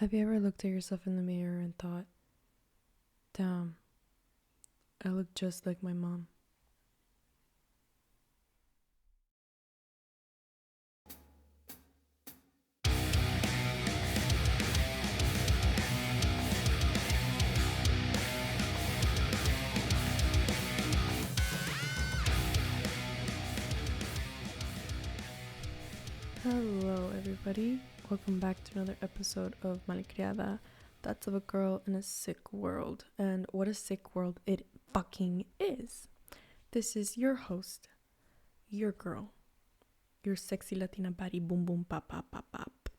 Have you ever looked at yourself in the mirror and thought, damn, I look just like my mom? Hello, everybody. Welcome back to another episode of Malcriada. That's of a girl in a sick world. And what a sick world it fucking is. This is your host, your girl, your sexy Latina baddie boom boom pop pop pop pop.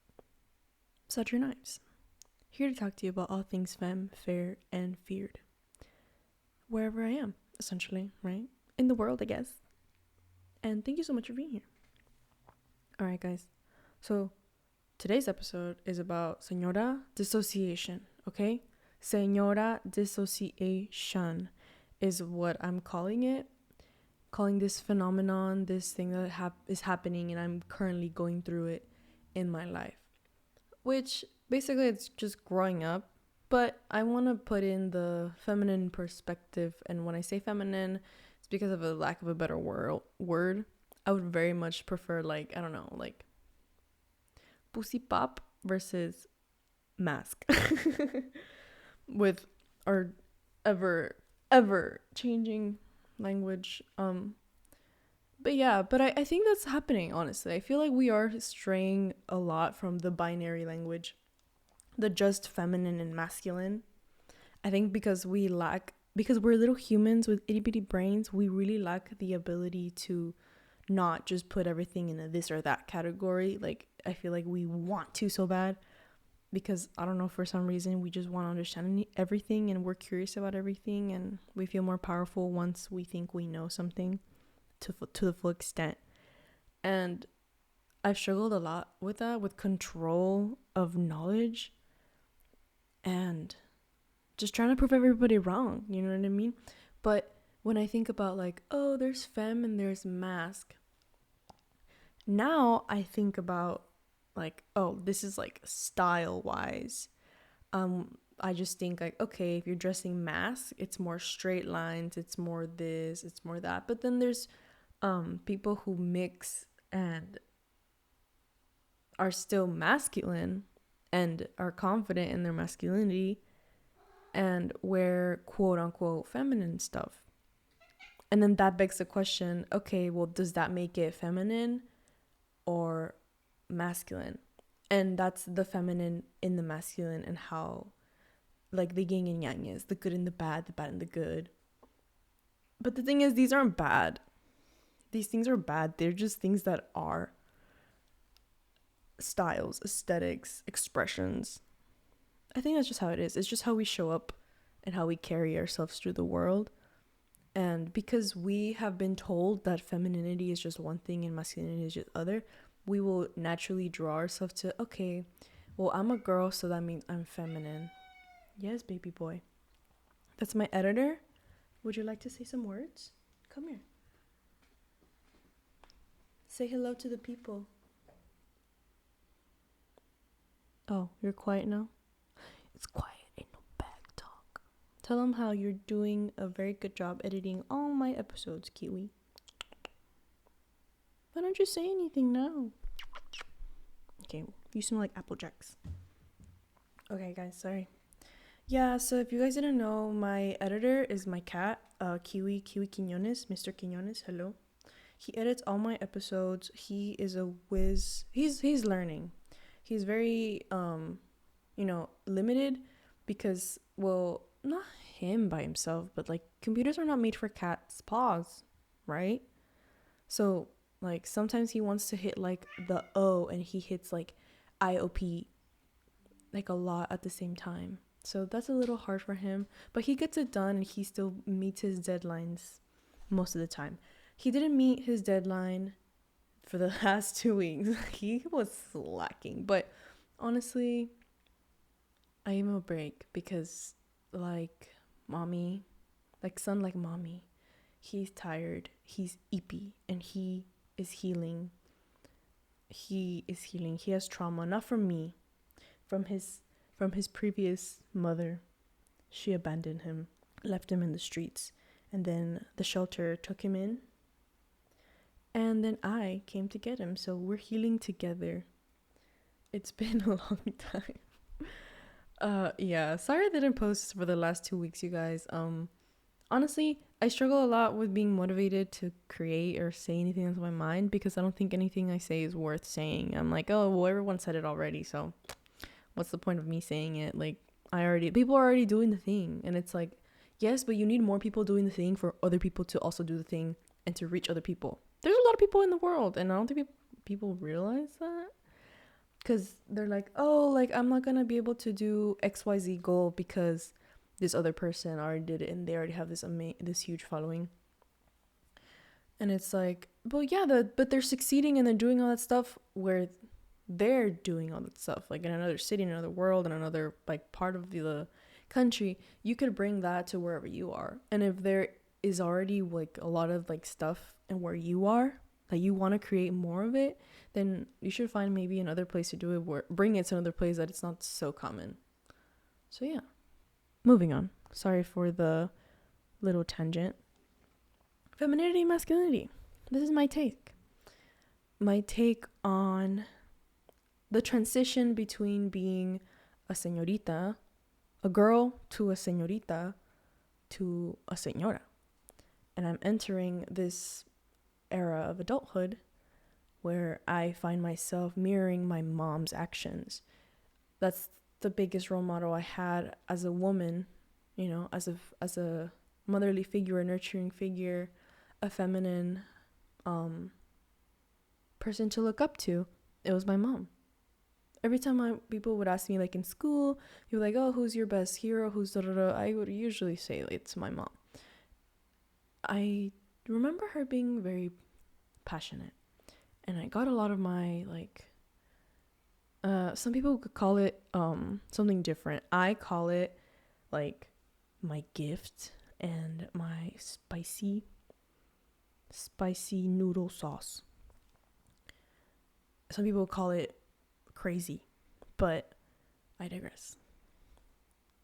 Such your knives. Here to talk to you about all things femme, fair, and feared. Wherever I am, essentially, right? In the world, I guess. And thank you so much for being here. Alright, guys. So, today's episode is about Señora Dissociation, okay? Señora Dissociation is what I'm calling it. Calling this phenomenon, this thing that is happening, and I'm currently going through it in my life. Which, basically, it's just growing up. But I want to put in the feminine perspective. And when I say feminine, it's because of a lack of a better word. I would very much prefer, like, I don't know, like pussy pop versus mask with our ever changing language. But yeah, but I think that's happening, honestly. I feel like we are straying a lot from the binary language, the just feminine and masculine. I think because we're little humans with itty bitty brains, we really lack the ability to not just put everything in a this or that category. Like, I feel like we want to so bad because, I don't know, for some reason we just want to understand everything, and we're curious about everything, and we feel more powerful once we think we know something to the full extent. And I've struggled a lot with that, with control of knowledge and just trying to prove everybody wrong, you know what I mean? But when I think about, like, oh, there's femme and there's mask, now I think about, like, oh, this is like style wise. I just think, like, okay, if you're dressing mask, it's more straight lines, it's more this, it's more that. But then there's people who mix and are still masculine and are confident in their masculinity and wear quote unquote feminine stuff. And then that begs the question, okay, well, does that make it feminine or masculine? And that's the feminine in the masculine, and how, like, the yin and yang is, the good and the bad and the good. But the thing is, these aren't bad. These things are bad. They're just things that are styles, aesthetics, expressions. I think that's just how it is. It's just how we show up and how we carry ourselves through the world. And because we have been told that femininity is just one thing and masculinity is just other, we will naturally draw ourselves to, okay, well, I'm a girl, so that means I'm feminine. Yes, baby boy. That's my editor. Would you like to say some words? Come here. Say hello to the people. Oh, you're quiet now? It's quiet. Ain't no bag talk. Tell them how you're doing a very good job editing all my episodes, Kiwi. Why don't you say anything now? Okay, you smell like Apple Jacks. Okay, guys, sorry. Yeah, so if you guys didn't know, my editor is my cat, Kiwi Quiñones, Mr. Quiñones, hello. He edits all my episodes. He is a whiz. He's learning. He's very, limited because, well, not him by himself, but, like, computers are not made for cats' paws, right? So, like, sometimes he wants to hit, like, the O, and he hits, like, IOP, like, a lot at the same time. So that's a little hard for him, but he gets it done, and he still meets his deadlines most of the time. He didn't meet his deadline for the last 2 weeks. He was slacking, but honestly, I gave him a break because, like, mommy, like, son, like mommy, he's tired, he's ippy, and he is healing. He has trauma, not from me, from his from his previous mother. She abandoned him, left him in the streets, and then the shelter took him in. And then I came to get him, so we're healing together. It's been a long time. Yeah, sorry I didn't post for the last 2 weeks, you guys. Honestly, I struggle a lot with being motivated to create or say anything that's on my mind because I don't think anything I say is worth saying. I'm like, oh, well, everyone said it already, so what's the point of me saying it? Like, people are already doing the thing, and it's like, yes, but you need more people doing the thing for other people to also do the thing and to reach other people. There's a lot of people in the world, and I don't think people realize that. Because they're like, oh, like, I'm not going to be able to do XYZ goal because this other person already did it and they already have this huge following. And it's like, but yeah, but they're succeeding and they're doing all that stuff where they're doing all that stuff. Like in another city, in another world, in another like part of the country, you could bring that to wherever you are. And if there is already like a lot of like stuff and where you are, that you want to create more of it, then you should find maybe another place to do it, where bring it to another place that it's not so common. So yeah, moving on. Sorry for the little tangent. Femininity, masculinity. This is my take. My take on the transition between being a señorita, a girl, to a señorita, to a señora. And I'm entering this era of adulthood where I find myself mirroring my mom's actions. That's the biggest role model I had as a woman, you know, as a motherly figure, a nurturing figure, a feminine person to look up to. It was my mom. Every time people would ask me, like in school, you're like, oh, who's your best hero? Who's da da da? I would usually say like, it's my mom. I remember her being very passionate, and I got a lot of my like some people could call it something different. I call it like my gift and my spicy noodle sauce. Some people call it crazy, but I digress.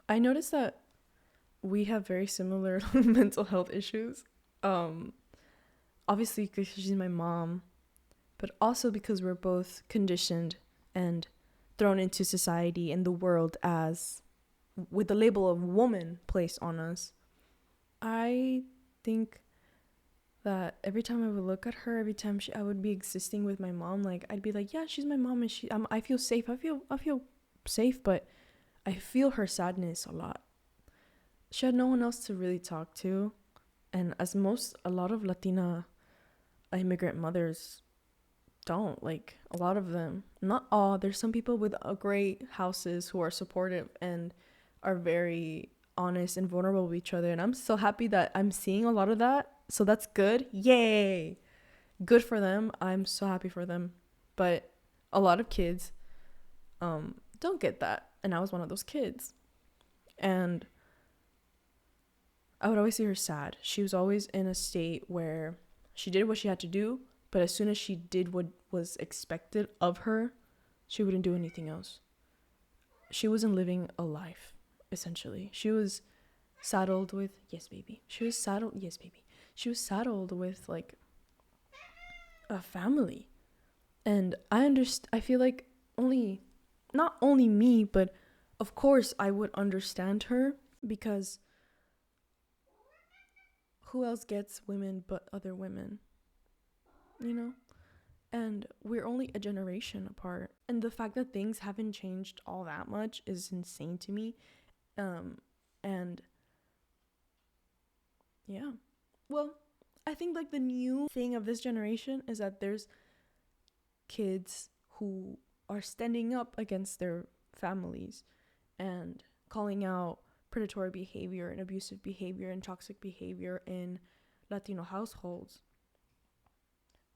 I noticed that we have very similar mental health issues. Obviously because she's my mom, but also because we're both conditioned and thrown into society and the world as with the label of woman placed on us. I think that every time I would look at her, every time I would be existing with my mom, like I'd be like, yeah, she's my mom, and I feel safe. I feel safe, but I feel her sadness a lot. She had no one else to really talk to, and as a lot of Latina immigrant mothers don't, like a lot of them, not all, there's some people with great houses who are supportive and are very honest and vulnerable with each other, and I'm so happy that I'm seeing a lot of that. So that's good. Yay, good for them. I'm so happy for them. But a lot of kids don't get that, and I was one of those kids. And I would always see her sad. She was always in a state where she did what she had to do, but as soon as she did what was expected of her, she wouldn't do anything else. She wasn't living a life, essentially. She was saddled with, yes, baby. She was saddled with, like, a family. And I feel like not only me, but of course I would understand her, because who else gets women but other women, you know? And we're only a generation apart, and the fact that things haven't changed all that much is insane to me. And yeah, well, I think like the new thing of this generation is that there's kids who are standing up against their families and calling out predatory behavior and abusive behavior and toxic behavior in Latino households,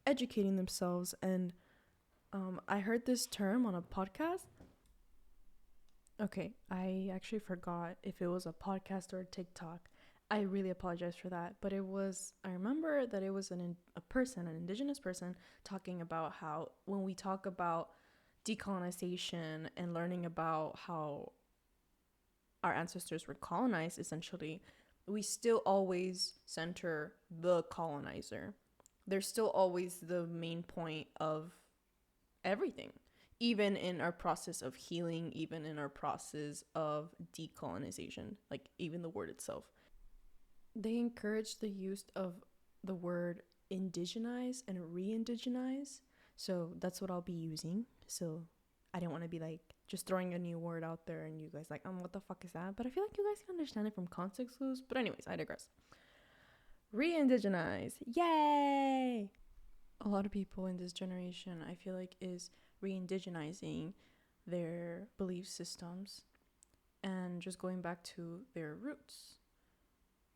educating themselves. And I heard this term on a podcast. Okay, I actually forgot if it was a podcast or a TikTok. I really apologize for that, but I remember that it was an indigenous person, talking about how when we talk about decolonization and learning about how our ancestors were colonized, essentially, we still always center the colonizer. They're still always the main point of everything, even in our process of healing, even in our process of decolonization, like even the word itself. They encourage the use of the word indigenize and re-indigenize. So that's what I'll be using. So I didn't want to be like just throwing a new word out there and you guys like, what the fuck is that? But I feel like you guys can understand it from context clues. But anyways, I digress. Re-indigenize. Yay! A lot of people in this generation, I feel like, is re-indigenizing their belief systems and just going back to their roots.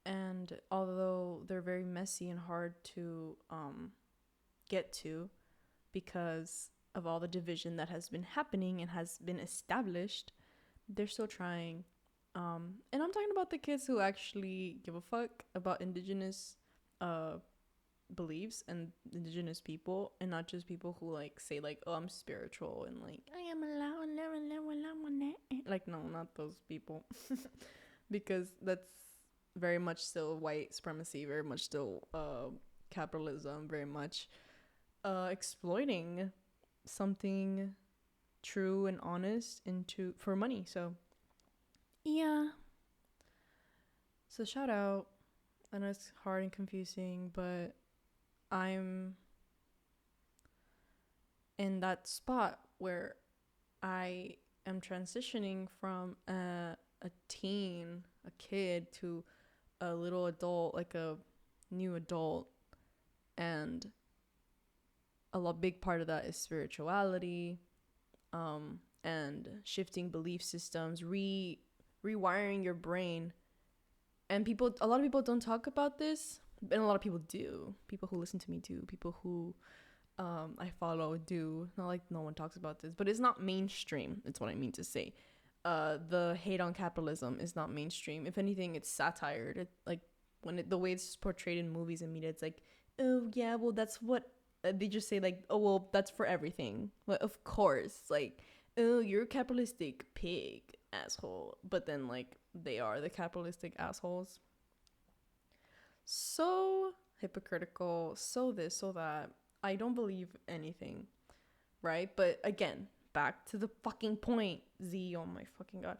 And although they're very messy and hard to get to because of all the division that has been happening and has been established, they're still trying. And I'm talking about the kids who actually give a fuck about indigenous beliefs and indigenous people, and not just people who like say like, oh, I'm spiritual and like I am allowed like, no, not those people. Because that's very much still white supremacy, very much still capitalism, very much exploiting something true and honest into for money. So yeah, so shout out. I know it's hard and confusing, but I'm in that spot where I am transitioning from a teen, a kid, to a little adult, like a new adult. And big part of that is spirituality, and shifting belief systems, rewiring your brain. And a lot of people don't talk about this, and a lot of people do. People who listen to me do. People who I follow do. Not like no one talks about this, but it's not mainstream. It's what I mean to say. The hate on capitalism is not mainstream. If anything, it's satired. Like the way it's portrayed in movies and media, it's like, oh yeah, well that's what they just say, like, oh well, that's for everything. Well, of course, like, oh, you're a capitalistic pig, asshole. But then like they are the capitalistic assholes. So hypocritical, so this, so that. I don't believe anything, right? But again, back to the fucking point, Z, oh my fucking god.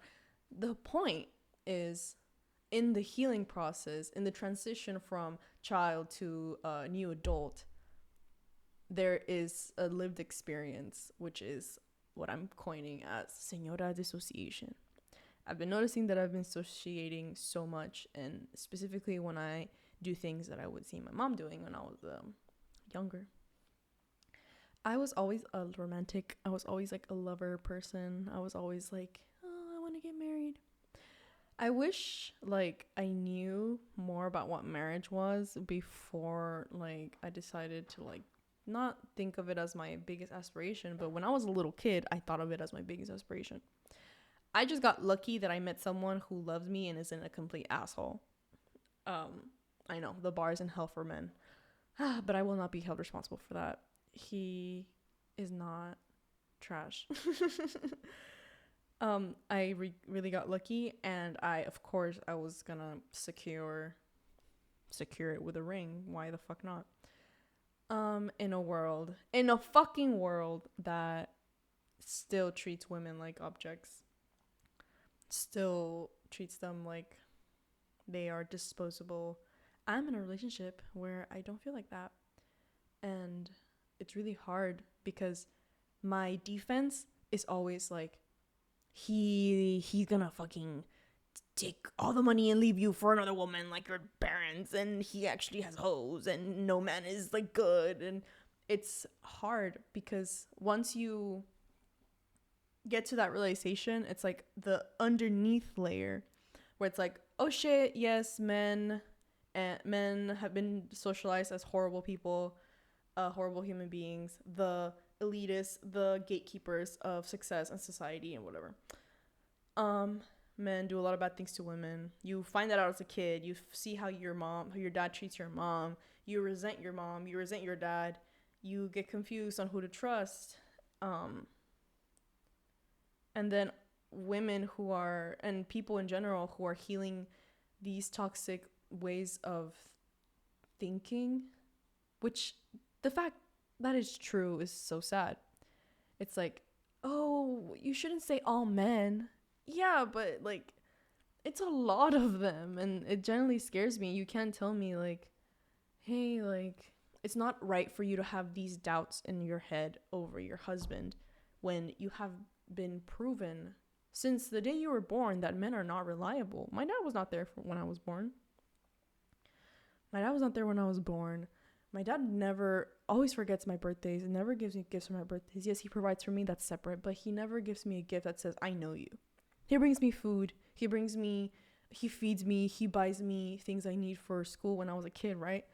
The point is, in the healing process, in the transition from child to new adult, there is a lived experience, which is what I'm coining as Señora Dissociation. I've been noticing that I've been associating so much, and specifically when I do things that I would see my mom doing when I was younger. I was always a romantic. I was always like a lover person. I was always like, oh, I want to get married. I wish like I knew more about what marriage was before like I decided to like not think of it as my biggest aspiration, but when I was a little kid, I thought of it as my biggest aspiration. I just got lucky that I met someone who loves me and isn't a complete asshole. I know the bar is in hell for men, but I will not be held responsible for that. He is not trash. I really got lucky, and I was gonna secure it with a ring. Why the fuck not? In a fucking world that still treats women like objects, still treats them like they are disposable. I'm in a relationship where I don't feel like that, and it's really hard because my defense is always like, he's gonna fucking take all the money and leave you for another woman like your parents, and he actually has hoes, and no man is like good. And it's hard because once you get to that realization, it's like the underneath layer where it's like, oh shit, yes, men have been socialized as horrible people, horrible human beings, the elitists, the gatekeepers of success and society and whatever. Men do a lot of bad things to women. You find that out as a kid. You see how your dad treats your mom. You resent your mom. You resent your dad. You get confused on who to trust. And then women who are, and people in general who are healing these toxic ways of thinking, which the fact that is true is so sad. It's like, oh, you shouldn't say all men. Yeah, but like, it's a lot of them, and it generally scares me. You can't tell me like, hey, like, it's not right for you to have these doubts in your head over your husband when you have been proven since the day you were born that men are not reliable. My dad was not there when I was born. My dad never, always forgets my birthdays and never gives me gifts for my birthdays. Yes, he provides for me, that's separate, but he never gives me a gift that says, I know you. He brings me food. He feeds me, he buys me things I need for school when I was a kid, right?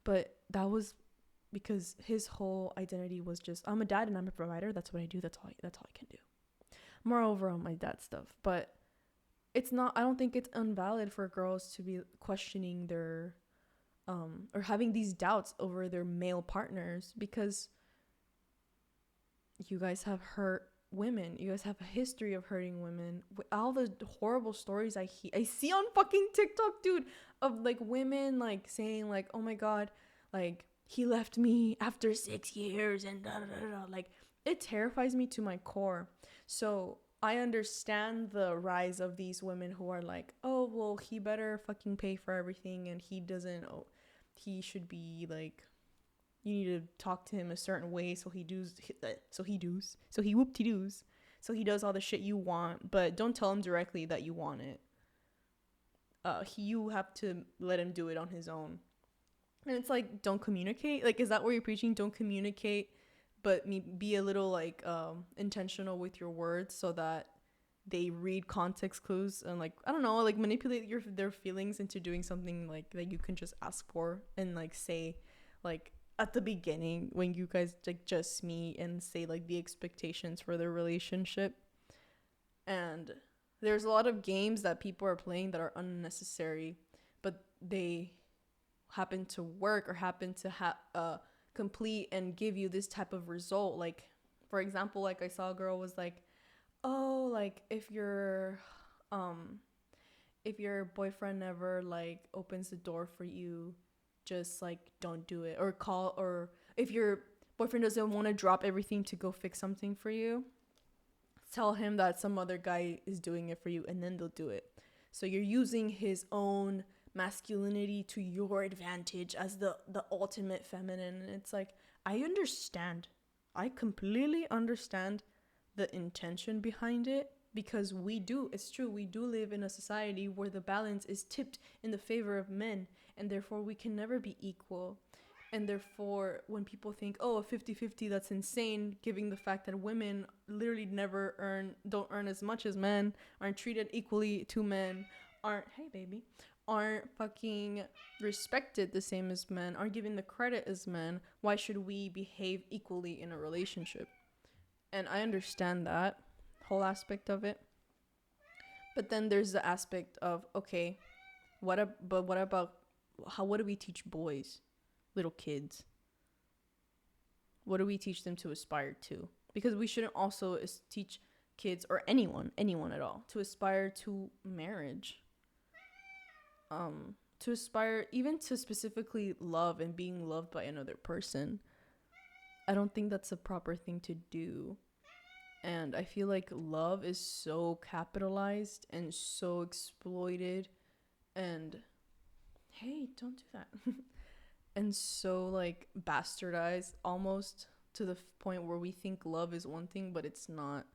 But that was because his whole identity was just, I'm a dad and I'm a provider. That's what I do. That's all I can do. Moreover, on my dad's stuff. But it's not, I don't think it's invalid for girls to be questioning their, or having these doubts over their male partners, because you guys have hurt women. You guys have a history of hurting women. All the horrible stories I see on fucking TikTok, dude, of like women like saying like, oh my god, like he left me after 6 years and da da da da. Like, it terrifies me to my core. So I understand the rise of these women who are like, oh well, he better fucking pay for everything, and he doesn't. Oh, he should be like, you need to talk to him a certain way so he whoop-de-doos, so he does all the shit you want, but don't tell him directly that you want it. You have to let him do it on his own. And it's like, don't communicate. Like, is that what you're preaching? Don't communicate, but be a little like intentional with your words so that they read context clues and like, I don't know, like manipulate their feelings into doing something like that you can just ask for and like say like at the beginning when you guys like just meet and say like the expectations for their relationship. And there's a lot of games that people are playing that are unnecessary, but they happen to work or happen to complete and give you this type of result. Like, for example, like I saw a girl was like, oh, like if your boyfriend never like opens the door for you, just like don't do it. Or call, or if your boyfriend doesn't want to drop everything to go fix something for you, tell him that some other guy is doing it for you, and then they'll do it. So you're using his own masculinity to your advantage as the ultimate feminine. And it's like, I completely understand the intention behind it, because it's true, we do live in a society where the balance is tipped in the favor of men, and therefore we can never be equal. And therefore, when people think, oh, a 50-50, that's insane, given the fact that women literally don't earn as much as men, aren't treated equally to men, aren't fucking respected the same as men, aren't given the credit as men, why should we behave equally in a relationship? And I understand that whole aspect of it. But then there's the aspect of, okay, what about what do we teach boys, little kids? What do we teach them to aspire to? Because we shouldn't also teach kids, or anyone at all, to aspire to marriage. To aspire even to specifically love and being loved by another person. I don't think that's a proper thing to do. And I feel like love is so capitalized and so exploited, and hey, don't do that. And so like bastardized almost, to the point where we think love is one thing, but it's not.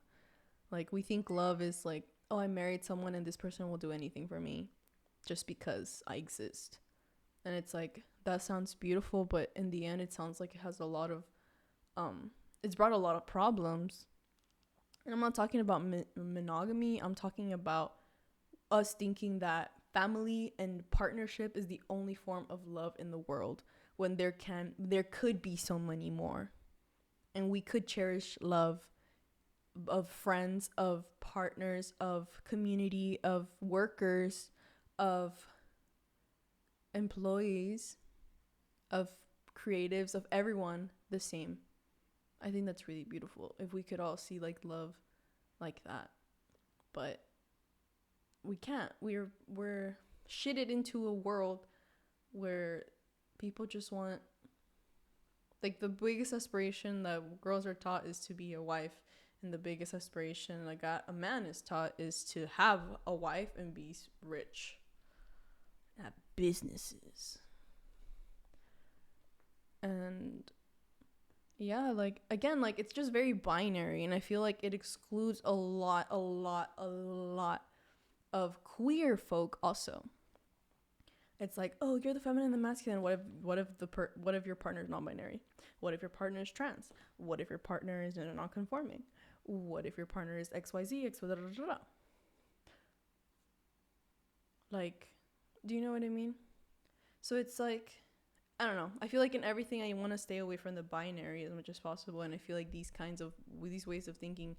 Like, we think love is like, oh, I married someone and this person will do anything for me just because I exist. And it's like, that sounds beautiful, but in the end it sounds like it has a lot of it's brought a lot of problems. And I'm not talking about monogamy. I'm talking about us thinking that family and partnership is the only form of love in the world, when there could be so many more. And we could cherish love of friends, of partners, of community, of workers, of employees, of creatives, of everyone the same. I think that's really beautiful if we could all see like love like that. but we can't. We're shitted into a world where people just want, like, the biggest aspiration that girls are taught is to be a wife, and the biggest aspiration like a man is taught is to have a wife and be rich, have businesses. And yeah, like, again, like, it's just very binary, and I feel like it excludes a lot of queer folk also. It's like, oh, you're the feminine and the masculine. What if your partner is non-binary? What if your partner is trans? What if your partner is non-conforming? What if your partner is XYZ, XYZ? Like, do you know what I mean? So it's like, I don't know. I feel like in everything I want to stay away from the binary as much as possible, and I feel like these ways of thinking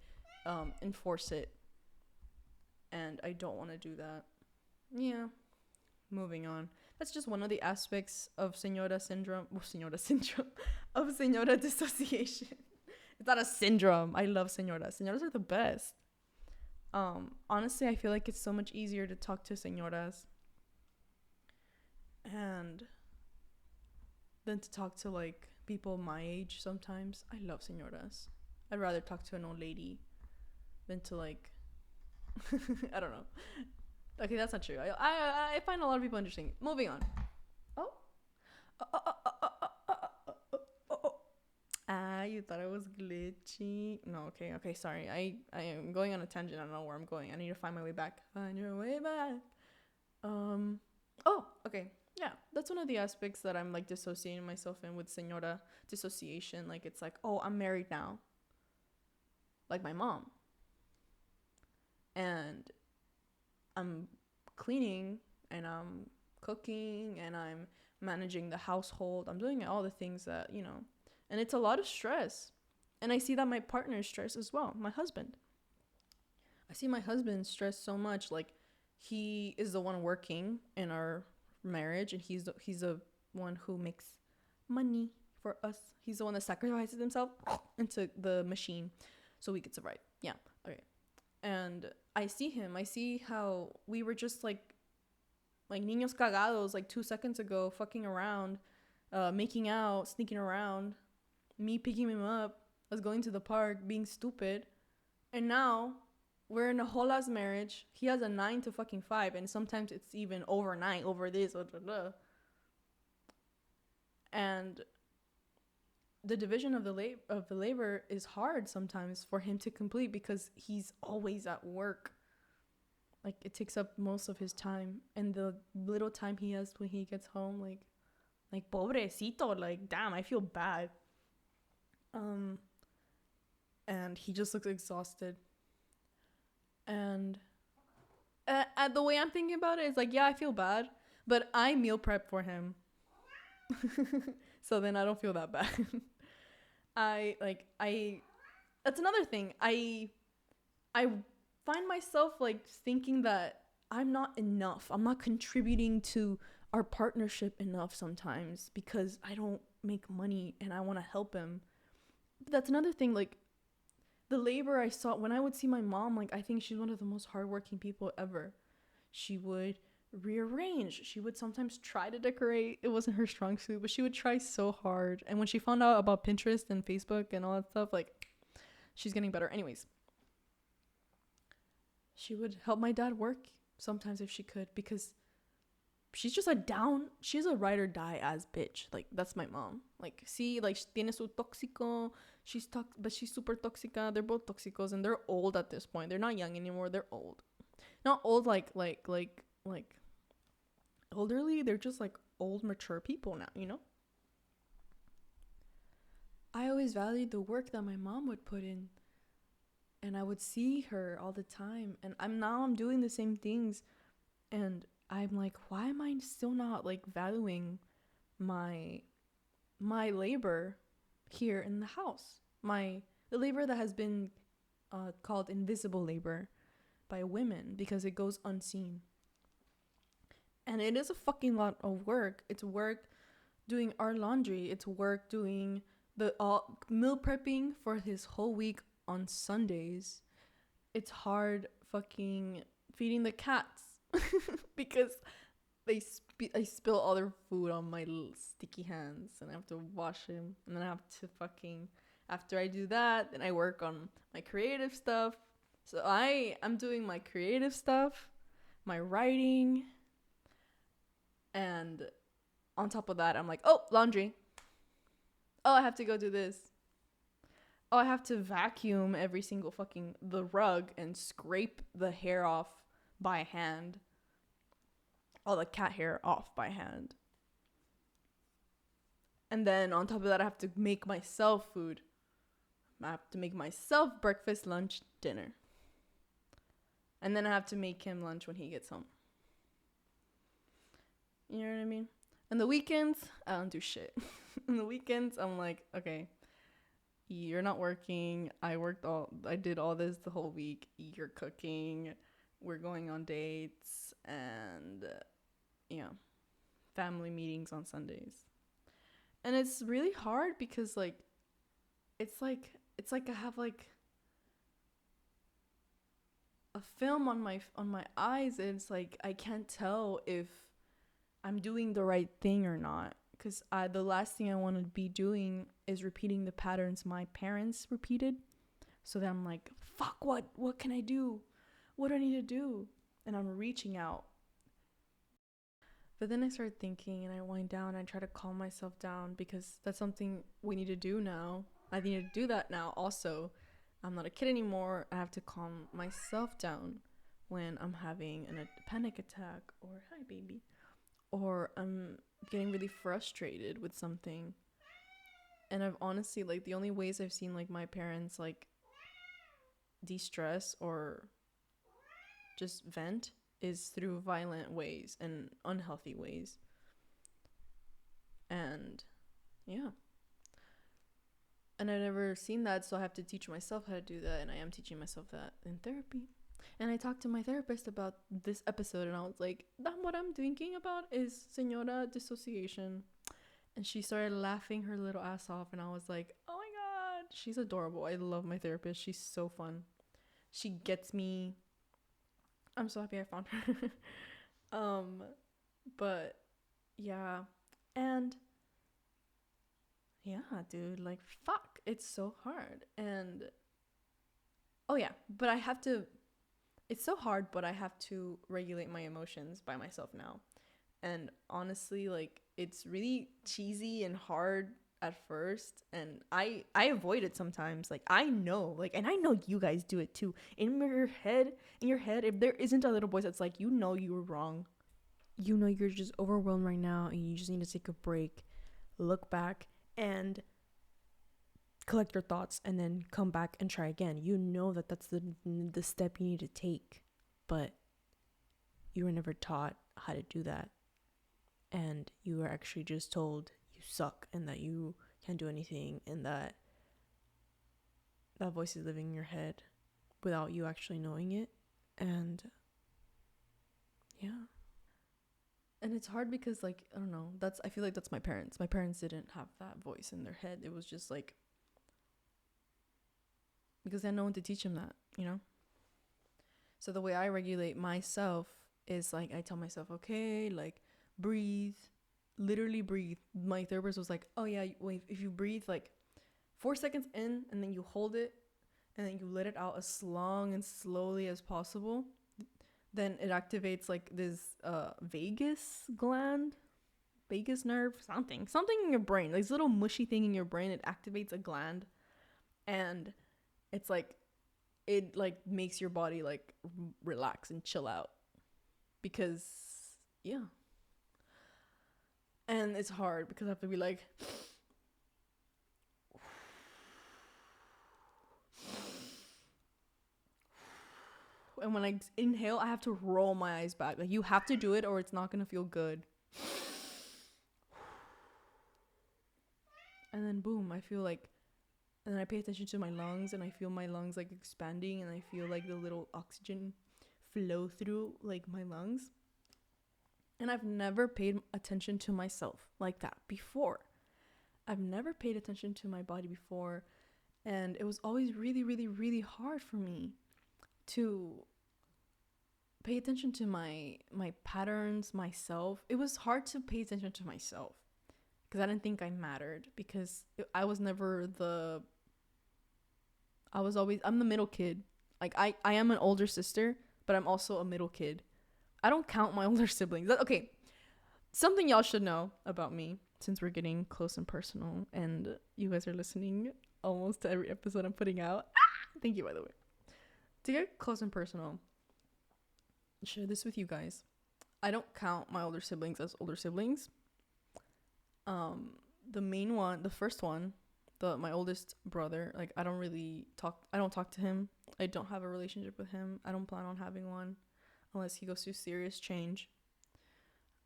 enforce it, and I don't want to do that. Yeah. Moving on. That's just one of the aspects of Señora syndrome. Well, Señora syndrome. Of Señora Dissociation. It's not a syndrome. I love Señoras. Señoras are the best. Honestly, I feel like it's so much easier to talk to Señoras and than to talk to, like, people my age sometimes. I love Señoras. I'd rather talk to an old lady than to, like, I don't know. Okay, that's not true. I find a lot of people interesting. Moving on. You thought I was glitchy. No, okay, sorry. I am going on a tangent. I don't know where I'm going. I need to find my way back. Find your way back. Okay. Yeah, that's one of the aspects that I'm, like, dissociating myself in with Señora Dissociation. Like, it's like, oh, I'm married now. Like my mom. And I'm cleaning and I'm cooking and I'm managing the household. I'm doing all the things that, and it's a lot of stress. And I see that my partner is stressed as well, my husband. I see my husband stressed so much. Like, he is the one working in our marriage, and he's the one who makes money for us. He's the one that sacrifices himself into the machine so we could survive. Yeah, okay. And I see how we were just like niños cagados, like 2 seconds ago, fucking around, making out, sneaking around, me picking him up, us going to the park, being stupid. And now we're in a whole ass marriage. He has a 9 to fucking 5, and sometimes it's even overnight, over this, blah, blah, blah. And the division of the labor is hard sometimes for him to complete because he's always at work. Like, it takes up most of his time, and the little time he has when he gets home, like pobrecito, like, damn, I feel bad. And he just looks exhausted. And the way I'm thinking about it is like, yeah, I feel bad, but I meal prep for him. So then I don't feel that bad. That's another thing. I find myself, like, thinking that I'm not enough. I'm not contributing to our partnership enough sometimes because I don't make money and I want to help him. But that's another thing. Like, the labor I saw when I would see my mom, like, I think she's one of the most hardworking people ever. She would rearrange. She would sometimes try to decorate. It wasn't her strong suit, but she would try so hard. And when she found out about Pinterest and Facebook and all that stuff, like, she's getting better. Anyways, she would help my dad work sometimes if she could, because she's just she's a ride or die ass bitch. Like, that's my mom. Like, see, like, tiene su tóxico. But she's super tóxica. They're both tóxicos, and they're old at this point. They're not young anymore. They're old. Not old like elderly. They're just, like, old, mature people now, I always valued the work that my mom would put in. And I would see her all the time. And I'm doing the same things. And I'm like, why am I still not, like, valuing my labor here in the house? The labor that has been called invisible labor by women because it goes unseen. And it is a fucking lot of work. It's work doing our laundry. It's work doing the meal prepping for his whole week on Sundays. it's hard fucking feeding the cats because I spill all their food on my little sticky hands, and I have to wash them, and then I have to fucking, after I do that, then I work on my creative stuff. So I'm doing my creative stuff, my writing, and on top of that, I'm like, oh, laundry. Oh, I have to go do this. Oh, I have to vacuum every single fucking the rug and scrape the hair off by hand. All the cat hair off by hand. And then on top of that, I have to make myself food. I have to make myself breakfast, lunch, dinner. And then I have to make him lunch when he gets home. You know what I mean? And the weekends, I don't do shit. On the weekends, I'm like, okay, you're not working. I did all this the whole week. You're cooking. We're going on dates and, family meetings on Sundays. And it's really hard because it's like I have like a film on my eyes, and it's like I can't tell if I'm doing the right thing or not, because the last thing I want to be doing is repeating the patterns my parents repeated. So then I'm like, fuck, what can I do? What do I need to do? And I'm reaching out. But then I start thinking, and I wind down, and I try to calm myself down, because that's something we need to do now. I need to do that now also. I'm not a kid anymore. I have to calm myself down when I'm having a panic attack, or hi baby, or I'm getting really frustrated with something. And I've honestly, like, the only ways I've seen like my parents like de-stress or just vent is through violent ways and unhealthy ways. And yeah, and I've never seen that, so I have to teach myself how to do that, and I am teaching myself that in therapy. And I talked to my therapist about this episode, and I was like, what I'm thinking about is Señora Dissociation. And she started laughing her little ass off, and I was like, oh my god, she's adorable. I love my therapist. She's so fun. She gets me. I'm so happy I found her. But yeah. And yeah, dude, like, fuck, it's so hard. And oh yeah, but it's so hard, but I have to regulate my emotions by myself now. And honestly, like, it's really cheesy and hard at first, and I avoid it sometimes. Like, I know, like, and I know you guys do it too. In your head, if there isn't a little voice that's like, you know you were wrong. You know you're just overwhelmed right now, and you just need to take a break, look back, and collect your thoughts, and then come back and try again. You know that's the step you need to take, but you were never taught how to do that. And you were actually just told you suck and that you can't do anything, and that voice is living in your head without you actually knowing it. And yeah. And it's hard because, like, I don't know, I feel like that's my parents. My parents didn't have that voice in their head. It was just like, because I had no one to teach them that, you know? So the way I regulate myself is like, I tell myself, okay, like, breathe, literally breathe. My therapist was like, oh yeah, wait, if you breathe like 4 seconds in, and then you hold it, and then you let it out as long and slowly as possible, then it activates like this vagus nerve, something in your brain, like this little mushy thing in your brain. It activates a gland, and it's like, it like makes your body like relax and chill out, because yeah. And it's hard because I have to be like, and when I inhale, I have to roll my eyes back. Like, you have to do it or it's not gonna feel good. And then boom, I feel like, and then I pay attention to my lungs, and I feel my lungs like expanding, and I feel like the little oxygen flow through like my lungs. And I've never paid attention to myself like that before. I've never paid attention to my body before, and it was always really, really, really hard for me. to pay attention to my patterns, myself. It was hard to pay attention to myself because I didn't think I mattered, because I was never I'm the middle kid. Like I am an older sister, but I'm also a middle kid. I don't count my older siblings. Okay, something y'all should know about me, since we're getting close and personal and you guys are listening almost to every episode I'm putting out. Thank you, by the way. To get close and personal, share this with you guys. I don't count my older siblings as older siblings. The main one, the first one, my oldest brother, like I don't talk to him. I don't have a relationship with him. I don't plan on having one unless he goes through serious change.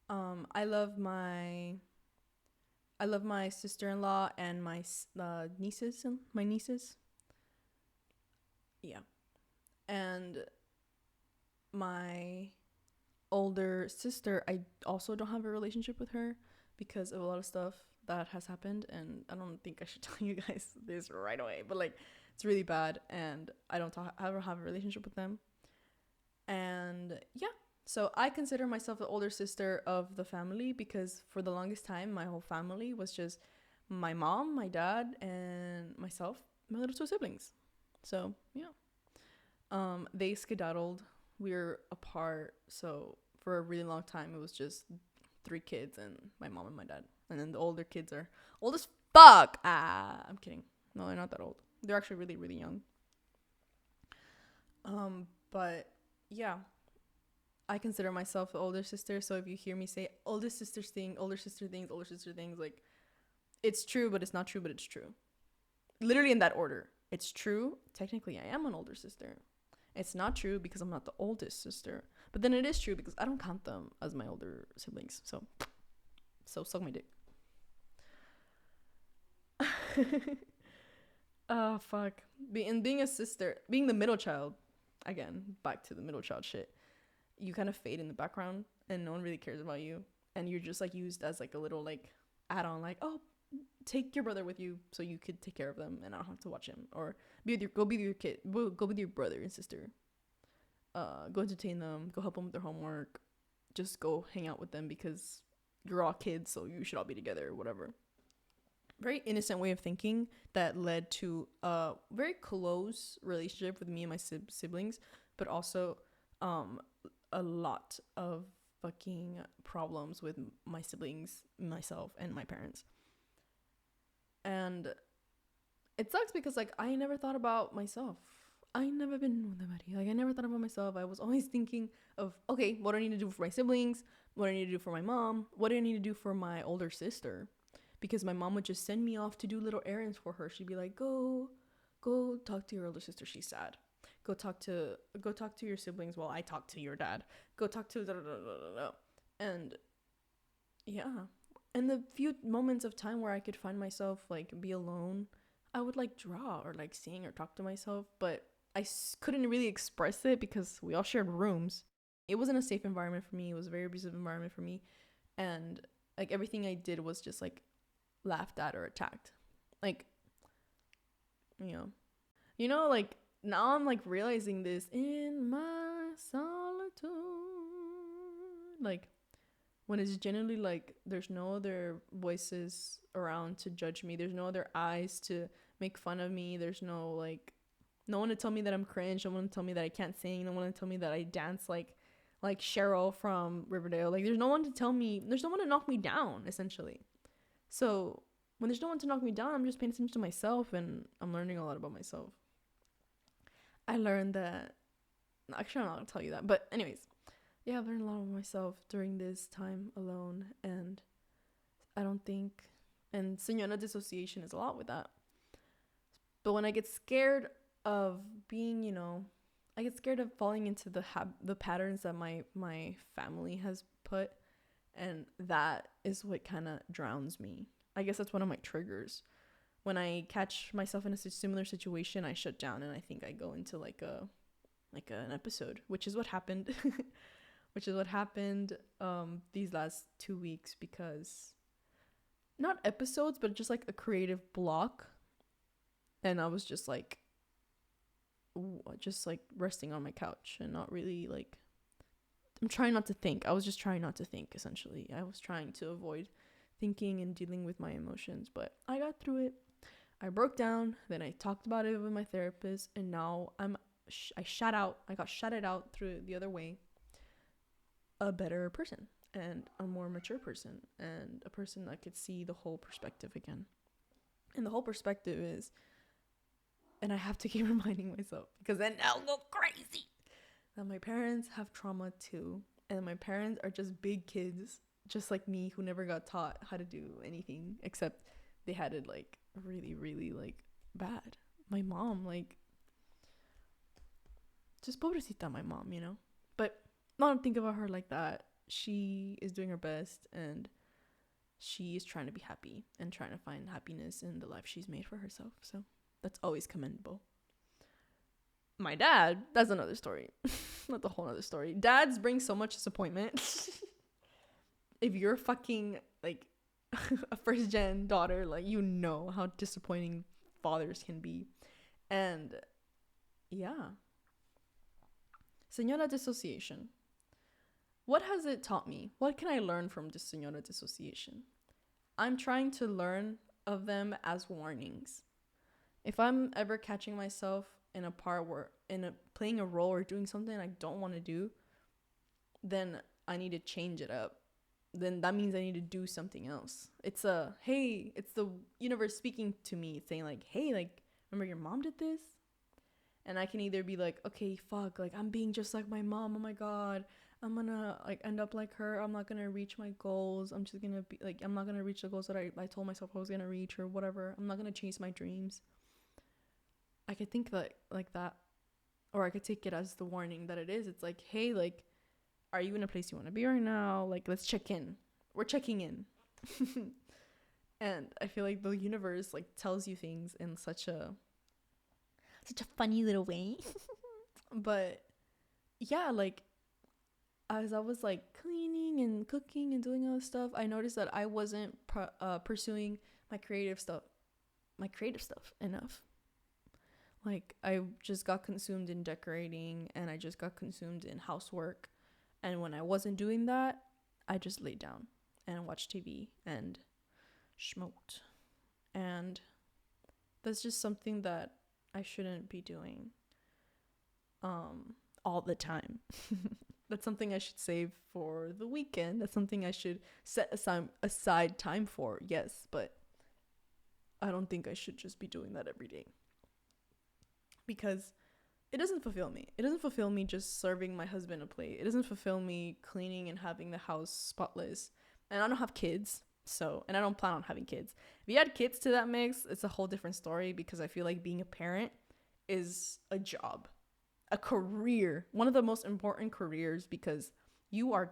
I love my sister-in-law and my nieces. Yeah. And my older sister, I also don't have a relationship with her because of a lot of stuff that has happened, and I don't think I should tell you guys this right away, but like it's really bad, and I don't have a relationship with them. And yeah, so I consider myself the older sister of the family because for the longest time my whole family was just my mom, my dad, and myself, my little two siblings. So yeah, they skedaddled. We were apart, so for a really long time it was just 3 kids and my mom and my dad, and then the older kids are old as fuck. I'm kidding. No, they're not that old. They're actually really, really young. But yeah, I consider myself the older sister. So if you hear me say older sister things, like it's true, but it's not true, but it's true. Literally in that order. It's true. Technically, I am an older sister. It's not true because I'm not the oldest sister. But then it is true because I don't count them as my older siblings. So suck my dick. Oh, fuck. Being a sister, being the middle child, again, back to the middle child shit, you kind of fade in the background and no one really cares about you. And you're just like used as like a little like add-on, like, oh, take your brother with you so you could take care of them and I don't have to watch him. Or go be with your brother and sister. Go entertain them, go help them with their homework. Just go hang out with them because you're all kids, so you should all be together or whatever. Very innocent way of thinking that led to a very close relationship with me and my siblings, but also a lot of fucking problems with my siblings, myself, and my parents. And it sucks because like I never thought about myself. I never been with anybody. Like I never thought about myself. I was always thinking of, okay, what do I need to do for my siblings? What do I need to do for my mom? What do I need to do for my older sister? Because my mom would just send me off to do little errands for her. She'd be like, go talk to your older sister. She's sad. Go talk to your siblings while I talk to your dad. Go talk to da, da, da, da, da. And yeah. And the few moments of time where I could find myself like be alone, I would like draw or like sing or talk to myself, but I couldn't really express it because we all shared rooms. It wasn't a safe environment for me. It was a very abusive environment for me. And like everything I did was just like laughed at or attacked. Like, like now I'm like realizing this in my solitude. Like when it's genuinely like there's no other voices around to judge me. There's no other eyes to make fun of me. There's no one to tell me that I'm cringe. No one to tell me that I can't sing. No one to tell me that I dance like Cheryl from Riverdale. Like there's no one to knock me down, essentially. So when there's no one to knock me down, I'm just paying attention to myself and I'm learning a lot about myself. I learned that, actually I'm not going to tell you that, but anyways, yeah, I've learned a lot about myself during this time alone, and I don't think, and Señora Dissociation is a lot with that. But when I get scared of being, I get scared of falling into the patterns that my family has put, and that is what kind of drowns me. I guess that's one of my triggers. When I catch myself in a similar situation, I shut down and I think I go into an episode, which is what happened. These last 2 weeks, because not episodes, but just like a creative block. And I was just like, just like resting on my couch and not really like, I'm trying not to think. I was just trying not to think, essentially. I was trying to avoid thinking and dealing with my emotions, but I got through it. I broke down, then I talked about it with my therapist, and now I got shouted out through the other way, a better person and a more mature person and a person that could see the whole perspective again. And the whole perspective is, and I have to keep reminding myself because then I'll go crazy, that my parents have trauma too, and my parents are just big kids just like me who never got taught how to do anything except they had it like really, really like bad. My mom, like, just pobrecita my mom, you know? But I don't think about her like that. She is doing her best and she is trying to be happy and trying to find happiness in the life she's made for herself. So that's always commendable. My dad, that's another story. That's a whole other story. Dads bring so much disappointment. If you're fucking like a first gen daughter, like, you know how disappointing fathers can be. And yeah. Señora Dissociation. What has it taught me? What can I learn from this Señora Dissociation? I'm trying to learn of them as warnings. If I'm ever catching myself in a part where playing a role or doing something I don't want to do, then I need to change it up. Then that means I need to do something else. It's the universe speaking to me saying like, hey, like, remember your mom did this? And I can either be like, okay, fuck, like, I'm being just like my mom. Oh my God, I'm gonna like end up like her. I'm not gonna reach my goals. I'm just gonna be like, I'm not gonna reach the goals that I told myself I was gonna reach or whatever. I'm not gonna chase my dreams. I could think like that, or I could take it as the warning that it is. It's like, hey, like, are you in a place you want to be right now? Like, let's check in. We're checking in. And I feel like the universe like tells you things in such a funny little way. But yeah, like, as I was like cleaning and cooking and doing all this stuff, I noticed that I wasn't pursuing my creative stuff enough. Like, I just got consumed in decorating and I just got consumed in housework. And when I wasn't doing that, I just laid down and watched TV and smoked. And that's just something that I shouldn't be doing all the time. That's something I should save for the weekend. That's something I should set aside time for, yes. But I don't think I should just be doing that every day. Because it doesn't fulfill me. It doesn't fulfill me just serving my husband a plate. It doesn't fulfill me cleaning and having the house spotless. And I don't have kids, and I don't plan on having kids. If you add kids to that mix, it's a whole different story, because I feel like being a parent is a job, a career, one of the most important careers, because you are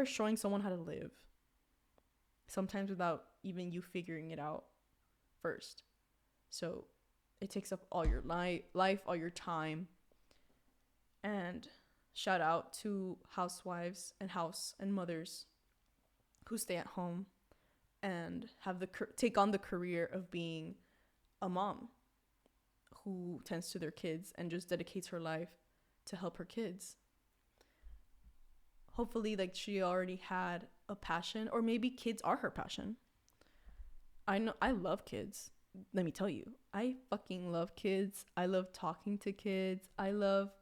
showing someone how to live, sometimes without even you figuring it out first. So it takes up all your life, all your time. And shout out to housewives and mothers who stay at home and have take on the career of being a mom who tends to their kids and just dedicates her life to help her kids. Hopefully, like, she already had a passion, or maybe kids are her passion. I know I love kids. Let me tell you, I fucking love kids. I love talking to kids. I love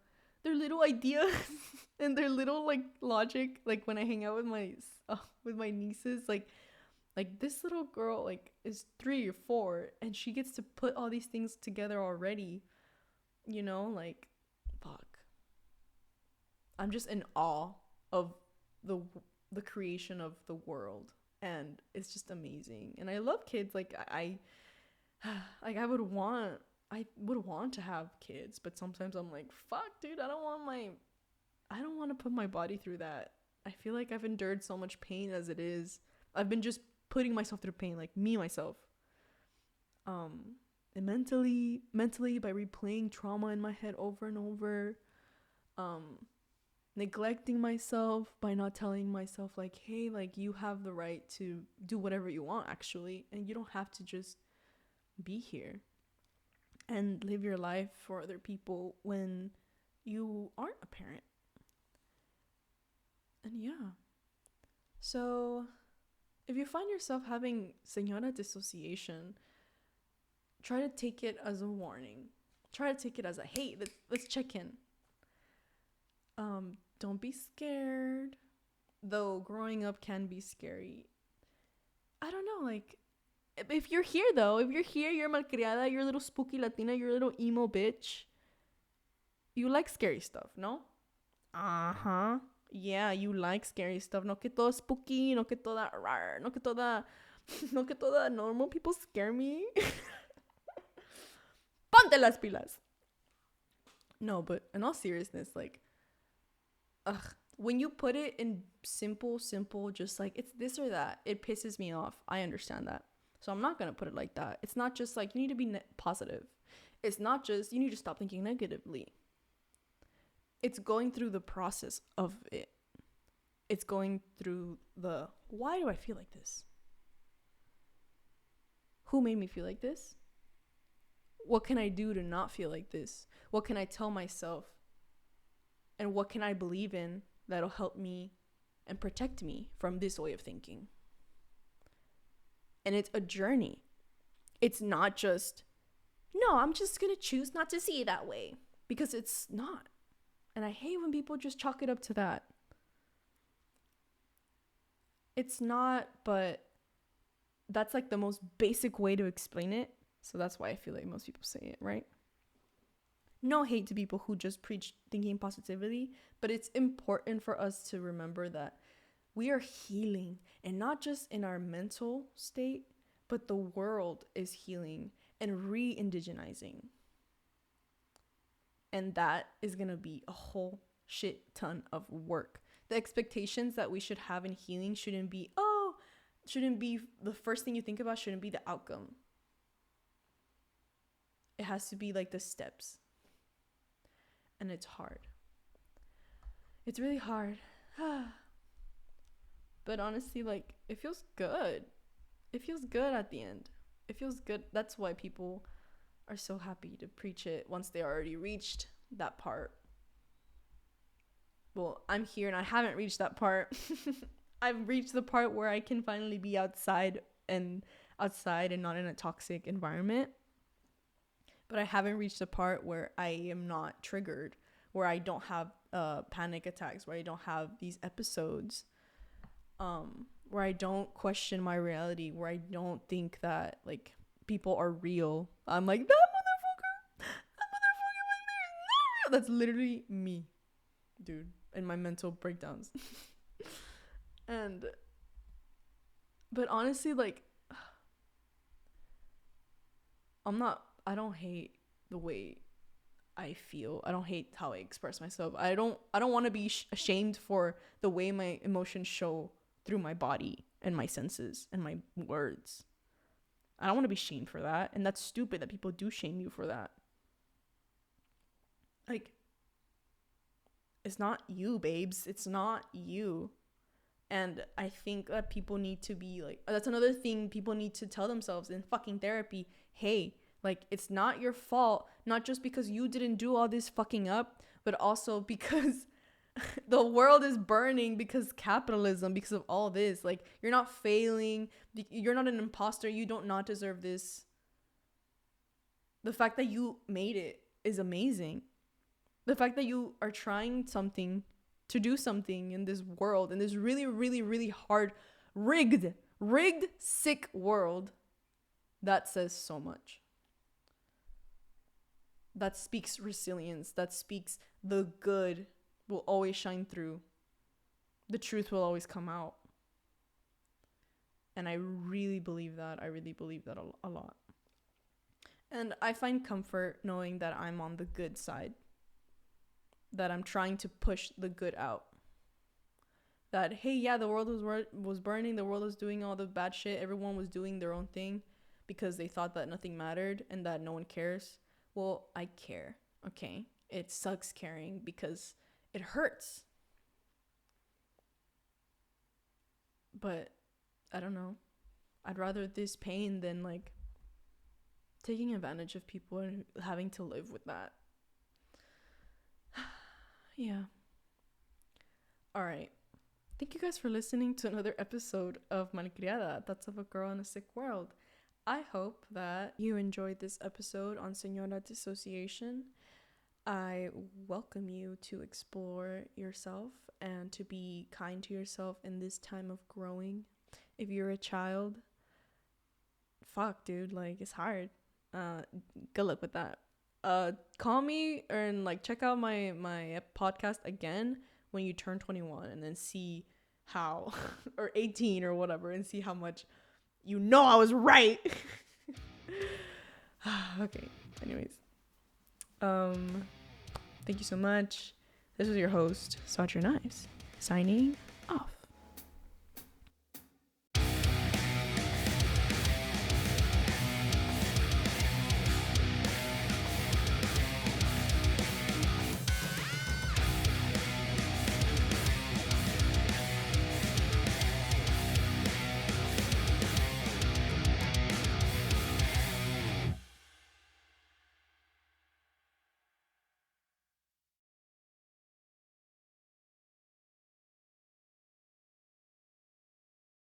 their little ideas and their little like logic. Like, when I hang out with my nieces, like this little girl like is 3 or 4 and she gets to put all these things together already. You know, like, fuck. I'm just in awe of the creation of the world, and it's just amazing. And I love kids. Like, I would want to have kids, but sometimes I'm like, fuck, dude, I don't want to put my body through that. I feel like I've endured so much pain as it is. I've been just putting myself through pain, like myself. And mentally by replaying trauma in my head over and over, neglecting myself by not telling myself like, hey, like, you have the right to do whatever you want, actually, and you don't have to just be here. and live your life for other people when you aren't a parent. And yeah. So if you find yourself having Señora Dissociation, try to take it as a warning. Try to take it as a, hey, let's check in. Don't be scared. Though growing up can be scary. I don't know, like, if you're here, you're malcriada, you're a little spooky Latina, you're a little emo bitch. You like scary stuff, no? Uh-huh. Yeah, you like scary stuff. No que todo spooky, no que toda rar, no que toda normal people scare me. Ponte las pilas. No, but in all seriousness, like, when you put it in simple, just like it's this or that, it pisses me off. I understand that. So I'm not going to put it like that. It's not just like you need to be positive. It's not just you need to stop thinking negatively. It's going through the process of it. It's going through the, why do I feel like this? Who made me feel like this? What can I do to not feel like this? What can I tell myself? And what can I believe in that'll help me and protect me from this way of thinking? And it's a journey. It's not just, no, I'm just going to choose not to see it that way. Because it's not. And I hate when people just chalk it up to that. It's not, but that's like the most basic way to explain it. So that's why I feel like most people say it, right? No hate to people who just preach thinking positivity, but it's important for us to remember that we are healing, and not just in our mental state, but the world is healing and re-indigenizing. And that is going to be a whole shit ton of work. The expectations that we should have in healing shouldn't be the first thing you think about, shouldn't be the outcome. It has to be like the steps. And it's hard. It's really hard. But honestly, like, it feels good. It feels good at the end. It feels good. That's why people are so happy to preach it once they already reached that part. Well, I'm here and I haven't reached that part. I've reached the part where I can finally be outside and not in a toxic environment. But I haven't reached the part where I am not triggered, where I don't have panic attacks, where I don't have these episodes, where I don't question my reality, where I don't think that like people are real. I'm like, that motherfucker like there is not real. That's literally me, dude, in my mental breakdowns. But honestly, like, I don't hate the way I feel. I don't hate how I express myself. I don't want to be ashamed for the way my emotions show through my body and my senses and my words. I don't want to be shamed for that. And that's stupid that people do shame you for that. Like, it's not you, babes. It's not you. And I think that people need to be like, that's another thing people need to tell themselves in fucking therapy. Hey, like, it's not your fault, not just because you didn't do all this fucking up, but also because the world is burning because capitalism, because of all this. Like, you're not failing. You're not an imposter. You don't not deserve this. The fact that you made it is amazing. The fact that you are trying something to do something in this world, in this really, really, really hard, rigged, sick world, that says so much. That speaks resilience. That speaks the good will always shine through. The truth will always come out. And I really believe that. I really believe that a lot. And I find comfort knowing that I'm on the good side. That I'm trying to push the good out. That, hey, yeah, the world was burning. The world was doing all the bad shit. Everyone was doing their own thing because they thought that nothing mattered and that no one cares. Well, I care, okay? It sucks caring because it hurts. But I don't know. I'd rather this pain than like taking advantage of people and having to live with that. Yeah. All right. Thank you guys for listening to another episode of Malcriada, That's of a Girl in a Sick World. I hope that you enjoyed this episode on Señora Dissociation. I welcome you to explore yourself and to be kind to yourself in this time of growing. If you're a child, fuck, dude, like, it's hard. Good luck with that. Call me and like check out my podcast again when you turn 21 and then see how or 18 or whatever and see how much I was right. Okay, anyways, thank you so much. This was your host, Saw Your Knives, signing